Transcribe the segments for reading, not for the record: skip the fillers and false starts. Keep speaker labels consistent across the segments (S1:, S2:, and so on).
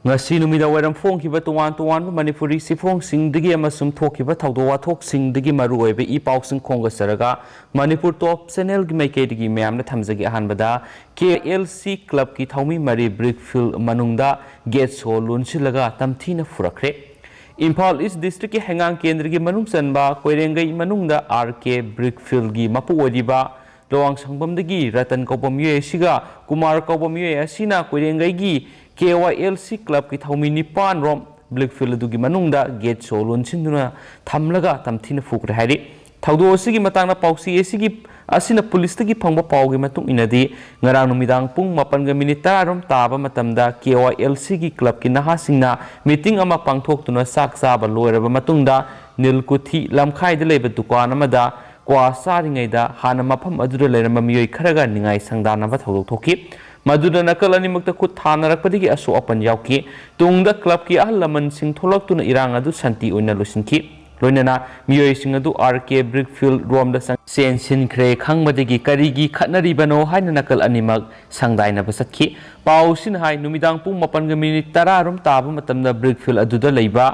S1: ngasi numida wairam phongkiba tuan manipuri sifong singdagi amasum thokiba thawdo wathok singdagi maru oibe I pausing khonga saraga manipur top channel gi maikedi mayamna thamjagi ahanbada KLC club ki thawmi mari brickfield manungda gate so lunsilaga tamthina furakre Imphal East District ki Heingang kendra gi manung sanba koirengai manungda RK brickfield gi mapu odiba Lawang sangbamdagi ratan kaupam yue siga kumar kaupam yue asina koirengai gi KYLC club ki thawmi nipan rom brickfield dugi manungda gate so lunsinduna thamlaga tamthina fukre hari thawdo asigi matangna pausi asina police tagi phangba pawgi matung inadi ngarang numidang pung 8:10 rom taba matamda KYLC gi club ki naha singna meeting ama pangthoktuna sak saba loiraba matungda nilkuthi lamkhai de leba dukan amada kwa saringaida hana mafam aduda leirama miyoi kharaga ningai sangdanaba thawdok thoki Madura nakal animakta khut thanarakpadigi aso apan yauki tungda club ki ahal laman sing tholaktuna irang adu santi oina losinki loinana miyoi sing adu RK brickfield romda sanakhre khangmadagi karigi khatnaribano haina nakal animak sangdaina basatki pausin hai numidang pung 8:10 rom taba matamda brickfield aduda leiba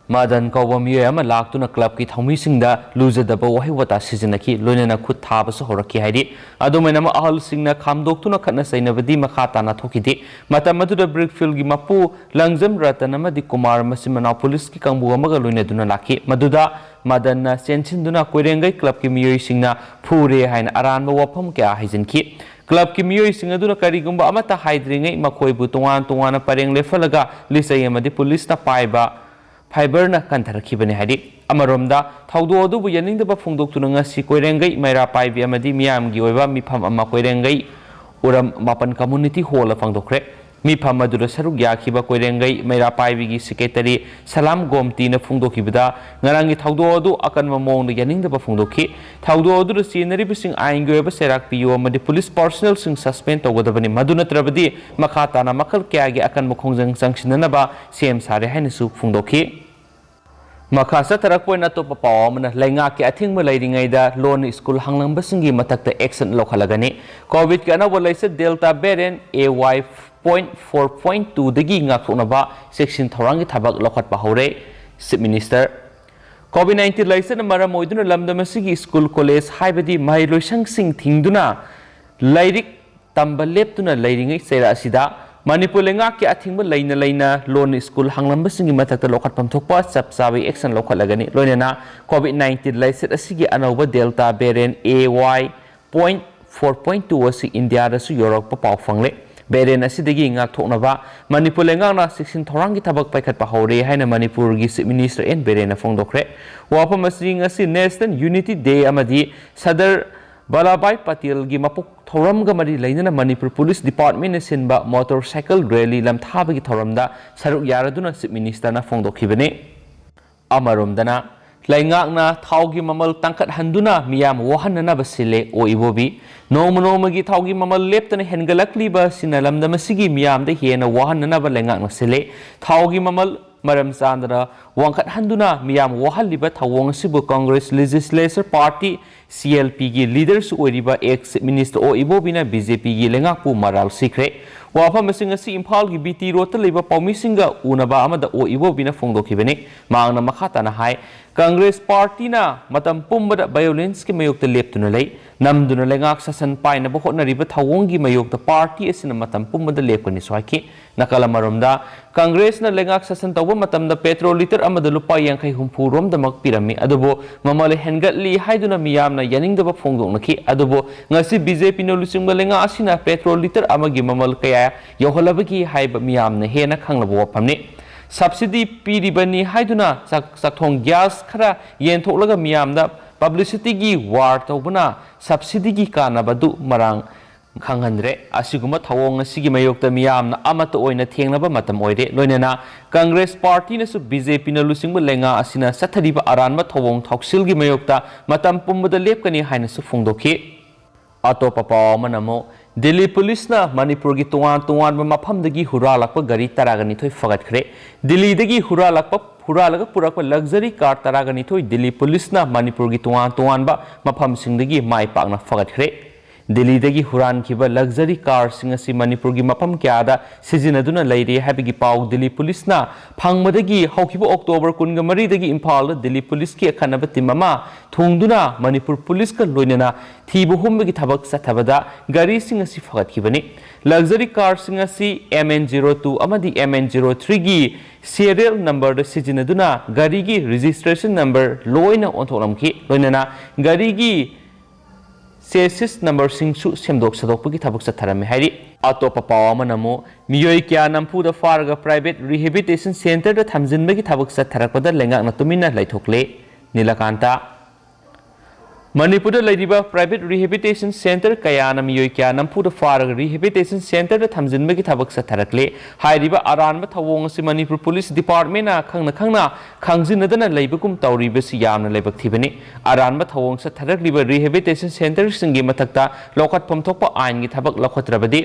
S1: Madan kaubam yue ama laktuna club ki thawmi singda lujadaba wahi wata sizinaki loinana khut thabasu horaki haidi adomena ma ahal singna khamdoktuna khatna sainabadi makha tana thokidi matam aduda brickfield gi mapu langjam ratanama di kumar masimana police ki kangbu amaga loina duna laki maduda madanna senchinduna koirengai club ki miyoi singna phure haina aranba wafam kya haizinki Club ki miyoi sing aduna karigumba amata haidringai makhoi bu tongan pareng lefalaga lisai amadi police na paiba Fiber na kantarakibani hadi amaromda thawdo adu bu yaningdaba phongdoktuna ngasi koirengai maira paibi amadi miyam gi oiba mifam ama koirengai uram mapan community hall phangdokre mifam adura saruk yakhiba koirengai maira paibi gi secretary salam gomti na phongdokibada ngarangi thawdo adu akan mamong na yaningdaba phongdokhi thawdo adu sinari bising aing gi oiba serak piyo amadi police personnel sing suspend togodabani maduna trabadi makhata na makal kya gi akan mukhongjang sangsinanaba CM sare haina su phongdokhi Makasa tarakpoy na to papaw man lainga ki athing mo lairingaida loan school hanglangbasingi matakta action lokhalagani covid ka na walaisa delta variant AY.4.2 dagi ngakthonaba section thorangi thabak lokhat pahore chief minister covid-19 laisa na maram oiduna lamdamasigi school college haibadi mai loisang sing thingduna lairik tamba leptuna lairingai sera asida Manipur lenga ki athingba laina loan school hanglambasing matakta lokhat pamthokpa chapsabi action lokhalagani loinana covid-19 laiset asigi anauba delta variant AY.4.2 asi India da su Europe pa pawfangle variant asidagi ngak thoknaba Manipur lenga na 16 thorangi thabak paikhat pa hore haina Manipur gi chief minister en variant phongdokre wapam asing asi national unity day amadi sadar Balabai Patil gi mapuk thoram ga mari lainana Manipur Police Department ne sinba motorcycle rally lam thaba gi thoramda saruk yaraduna chief minister na phongdokhibane amaromdana laingakna thaugi mamal tangkat handuna miyam wahanna basile o ibobi noma gi thaugi mamal leptana hengalakli ba sinalam damasigi miyam de hena wahanna ba laingakna sile thaugi mamal Maram Sandra Wangkat Handuna Miyam Wahaliba Tawong Sibu Congress Legislature Party CLP gi leaders Oriba ex Minister O Ibobina BJP gi lengapu maral sikhr Wafa masing asi Imphal gi BT Road leba Paumisinga unaba amada O Ibobina phongdokhibani mangna makhata na hai Congress Party na matam pumbada violence ki mayokta leptuna lei namduna lengak sasan paina ba hotnariba thawong gi mayokta party asina matam pumbada lepkani swaki nakala maromda Congress na lengak sasan tawba matamda petrol liter amada lupa yangkai humpu rom damak pirami adubo mamale hengatli haiduna miyamna yaningdaba phongdoknaki adubo ngasi BJP no lusingba lenga asina petrol liter amagi mamal kaya yoholabagi haiba miyamna hena khanglabo wapamni subsidy piribani haiduna sakthong gas khara yentholaga miyamda publicity gi war tawbuna subsidy gi kanabadu marang khanghanre asiguma thawong asigi mayokta miyamna amata oina thengnaba matam oire loinana Congress Party na su BJP na lusingba lenga asina sathariba aranma thawong thoksil gi mayokta matam pumbada lepkani haina su phongdokhi atopa pawamanamo Delhi Police na Manipur gi tuan ba mafamdagi huralakpa gari taragani thoi fagatkre Delhi dagi huralaga purakpa luxury car taragani thoi Delhi Police na Manipur gi tuan ba mafam singdagi mai pakna fagatkre Delhi hurankiba luxury car singasi Manipurgi mapam kyada sizinaduna leire habigi pau Delhi police na phangmadagi haukiba October kunga maridagi Impal Delhi police ki akhanaba timama thungduna Manipur police ka loinana thibu humbagi thabak sathabada gari singasi phagatkibani luxury car singasi MN02 amadi MN03 gi serial number da sizinaduna gari gi registration number loina ontholamki loinana gari gi Chassis number singsu semdok sadokpagi thabak satharame hairi atopa pawama namo miyoi kya nampu da farga private rehabilitation center da thamjinbagi thabak satharakpada lengak na tumina laithokle Nilakanta Manipur da laidiba private rehabilitation center kayana miyoi kya nampu da farga rehabilitation center da thamjinbagi thabak satharakle hairiba aranba thawong si Manipur police department na khangna khangjinadana leibagum tawribasi yamna leibak thibani aranba thawong satharakliba rehabilitation center singi mathakta lokhatpham thokpa ain gi thabak lokhatrabadi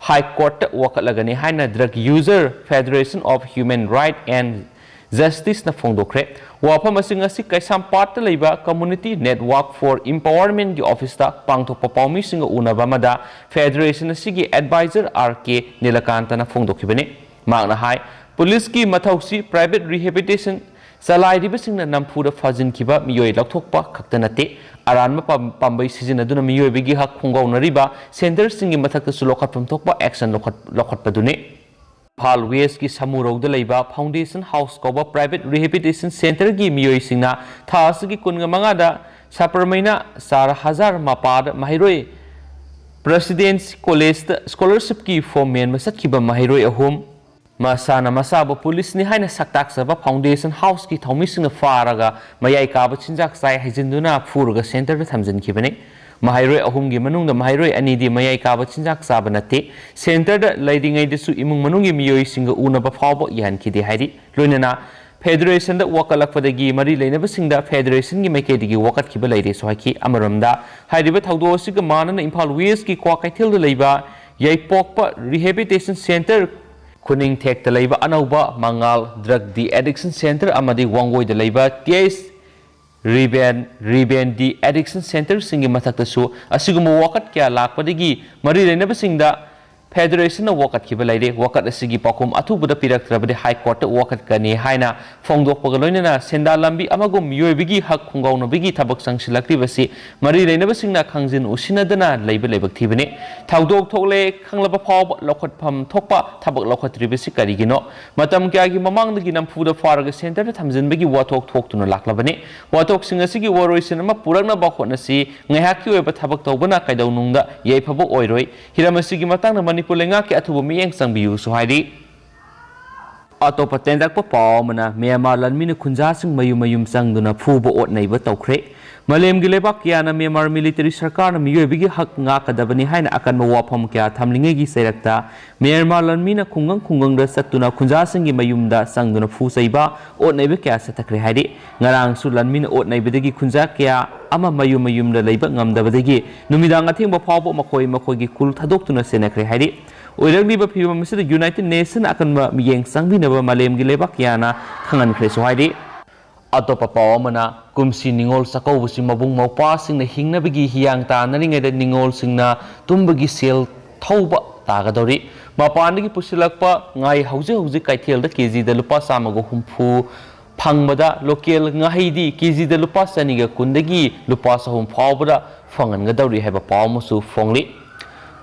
S1: High Court wakatlagani haina Drug User Federation of Human Rights and Justice na phongdokhre wafam asing asi kaisam part leiba Community Network for Empowerment gi office ta pangthokpa pawmi singa unaba mada Federation asigi advisor RK Nilakanta na phongdokhibani magna hai police ki mathausi private rehabilitation salaidiba singna namphura fajinkiba miyoi lathokpa khaktanate aranma pambai sizinaduna miyoi bigi hak khongaunariba center singi mathakta sulokhatpam thokpa action lokhatpadune Pal West ki Samurogda leiba Foundation House koba private rehabilitation center gi miyoi singna thasgi kunga mangada saparmaina sar hazar mapad mahiroi Presidency College scholarship ki form men masatkiba mahiroi ahum Masana masaba police ni haina saktak saba Foundation House ki thomi singna faraga mayai kaba chinjak sai hajinduna furga center da thamjin kibane Mahairoi ahumgi manungda mahairoi anidi mayai kaba chinjak saba nate center da leidingai desu imung manungi miyoi singa unaba phawba yan kidi hairi loinana Federation da wakalakpadagi mari leinaba singda Federation gi maikeidigi wakat kiba leire sohaki amaramda hairiba thawdo siga manana Imphal West ki kwa kaithil da leiba yaipokpa rehabilitation center Kuning Thek da leiba anauba Mangal Drug De-Addiction Center amadi Wangoi da leiba TS Reben De-Addiction Center singi mathaktasu asiguma wakat kya lakpadagi mari leinaba singda Federation wakat kiba leire wakat asigi pakum athubuda piraktrabadi High Court wakat kani haina phongdokpaga loinana senda lambi amagum miyoi hak khungauna bigi thabak sangsilakribasi mari leinaba singna khangjin usinadana leiba leibak thibani thawdok thokle khanglaba phawba lokhatpham thokpa thabak lokhatribasi karigino matam kyagi mamangdagi namfuda faraga center da thamjinbagi wathok thoktuna laklabani wathok singasigi waroisin ama purakna bakhonasi ngaihaki oiba thabak tawbana kaidaunungda yaifabo oiroi hiramasigi matangna Pulenga ki athubu miyeng sangbiyu suhairi atopa tendakpa pawmana Myanmar lanmina khunjasing mayum sangduna phuba otnaiba tawkhre malemgi lebak kyana Myanmar military sarkar na miyoibigi hak nga kadabani haina akanma wafam kya thamlingegi sairakta Myanmar lanmina khungang da satuna khunjasing gi mayumda sangduna phusaiba otnaiba kya satakre hairi ngarang su lanmina otnaibadagi khunja kya ama mayum da leiba ngamdabadagi numidang athengba phawba makhoi kul thadoktuna senakre hairi oiragniba phibam masida United Nation akanma miyeng sangbinaba malemgi lebak yana khangankre sohairi atopa pawamana kumsi ningol sakaubusi mabung maupa singna hingnabagi hiyang tanaringeda ningol singna tumbagi sel thauba tagadori mapandagi pusilakpa ngai hauji kaithelda kg da lupa samago humfu phangmada local ngahaidi kg da lupa saniga kundagi lupa sahum phawbada fangangadori haiba pawmusu phongli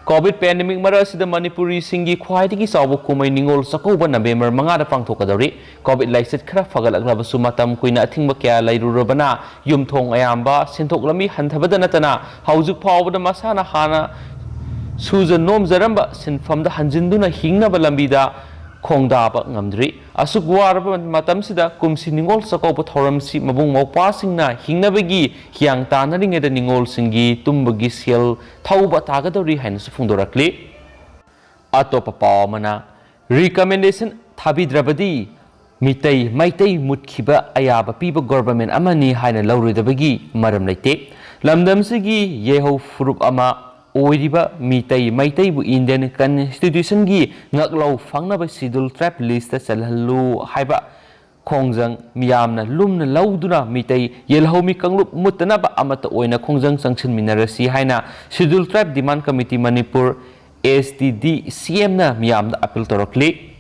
S1: COVID pandemic marasida Manipuri singi khwaidagi sawu kumai ningol sakauba November 5 da pangthokadori COVID laisit khara fagalaklabasu matam kuina athingba kya lairurabana yumthong ayamba sentoklami hanthabada natana haujuk phawbada masana hana suja nomjaramba sinfamda hanjinduna hingnaba lambida khongdaba ngamdri asuk waraba matamsida kumsi ningol sakauba thoramsi mabung maupa singna hingnabagi hiang tanaringeda ningol singi tumbagi sel thauba tagadori haina sufungdorakli atopa pawamana recommendation thabidrabadi maitai mutkhiba ayaba piba government amani haina lauridabagi maram leite lamdamsigi yehau furup ama oiriba maitai bu Indian Constitution gi ngaklau fangnaba schedule trap list chalhallu haiba khongjang miyamna lumna lauduna mitei yelhomi kanglup mutanaba amata oina khongjang changchin minarasi haina schedule tribe demand committee manipur STD CM na miyamna appeal torakli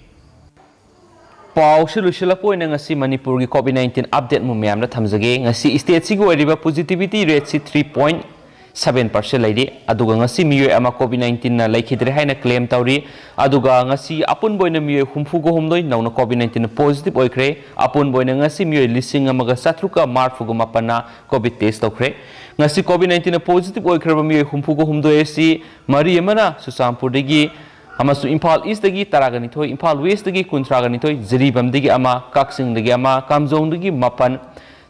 S1: pau shilushilako ina ngasi manipur gi COVID-19 update mu miyamna thamjage ngasi state sigo riba positivity rate si 3.7% laidi aduga ngasi miyo ama COVID-19 na laikhidre haina claim tawri aduga ngasi apun boina miyo humfu go humdoi nauna COVID-19 positive oikre apun boina ngasi miyo lising amaga satruka marfu go mapana COVID test tawkre ngasi COVID-19 positive oikre miyo humfu go humdoi si mari amana susampur degi amasu Imphal East dagi taragani thoi Imphal West dagi kuntragani thoi Jiribam dagi ama Kaksing dagi ama Kamjong dagi mapan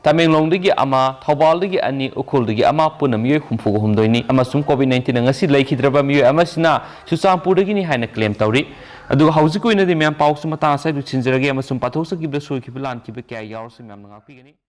S1: Tamenglong dagi ama Thobal dagi ani Ukhul dagi ama puna miyo humfu go humdoini amasum COVID-19 ngasi laikhidraba miyo amasina Susampur dagi ni haina claim tawri aduga haujiku ina di myam pawsu mata asai du chinjirage amasum pathosakibda soikiblan kibe kya yaursu myam ngakpigani